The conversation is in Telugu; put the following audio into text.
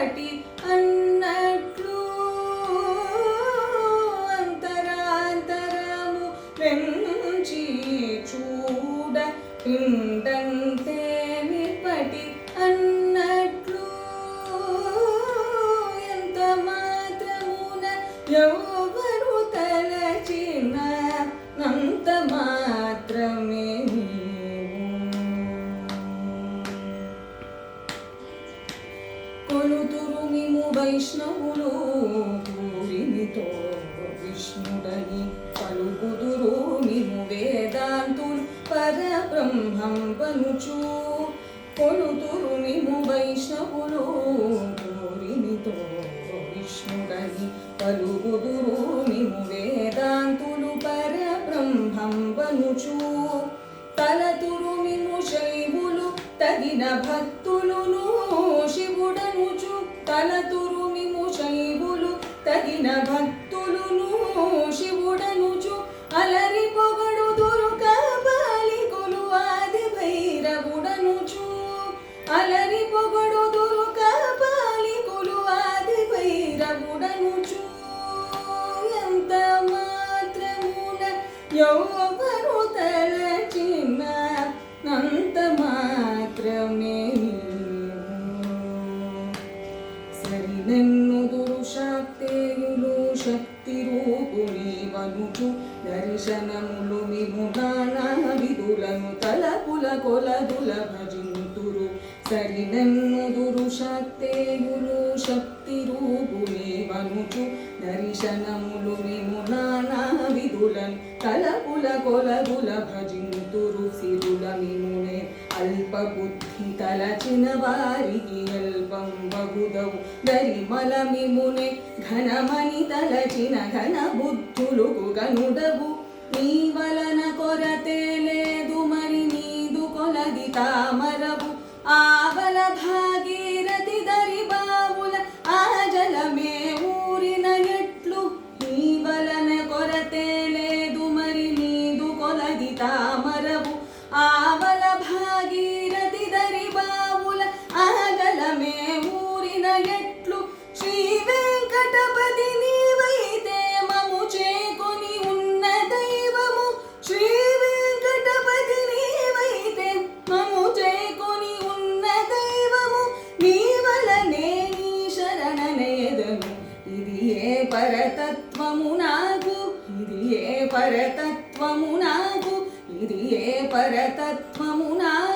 పటి అన్నట్లు అంతరాంతరము పెంచి చూడ పిండంతేమి పటి అన్నట్లు ఎంత మాత్రమున ఎవరు తలచిన నంత మాత్రమే కొలుతురు మిము వైష్ణవులు పూరినితో విష్ణుడని పలుకుదురు మిము వేదాంతులు పరబ్రహ్మం వనుచు కొలుతురు మిము వైష్ణవులు పూరినితో విష్ణుడని పలుకుదురు మిము వేదాంతులు పరబ్రహ్మం వనుచు తలతురు మిము శైవులు తగిన భక్తులును శివుడనుచు తలతురు మిము శైవులు తగిన భక్తులును శివుడనుచు అలరి పొగడుదురు కపాలికులు ఆది భైరవుడనుచు అలరి పొగడుదురు కపాలికులు ఆది భైరవుడనుచు ఎంత మాత్రమున ఎవరు తలచిన నంత మాత్రమే సరినెన్నుదురు శాక్తేయులు శక్తి రూపుని వనుచు దర్శనములు మిము నానా విధులను తలపుల కొలదుల భజింతురు సరినెన్నుదురు శాక్తేయులు శక్తి రూపుని వనుచు దర్శనములు మిము నానా విధులను తలపుల కొలదుల భజింతురు సిరుల మిమునే అల్ప బుద్ధి తలచిన వారికి అల్పం బగుదవు గరిమల మిమునే ఘనమని తలచిన ఘన బుద్ధులకు గనుడవు నీ వలన కొరతే లేదు మరి నీదు కొలది తామరవు ఆవల భాగీరథి దరి బావుల ఆ జలమే ఊరిన ఎట్లు నీ వలన కొరతే లేదు మరి నీదు కొలది తామరవు ఆవల భాగీరథి దరి బావుల ఆ జలమే ఊరిన ఎట్లు శ్రీ వెంకటపతి నీవైతే మము చేకొని ఉన్న దైవము శ్రీ వెంకటపతి నీవైతే మము చేకొని ఉన్న దైవము నీ వలనే నీ శరణనయదను ఇది ఏ పరతత్వము నాకు ఇది ఏ పరతత్వము నాకు ఇది ఏ పరతత్వము నాకు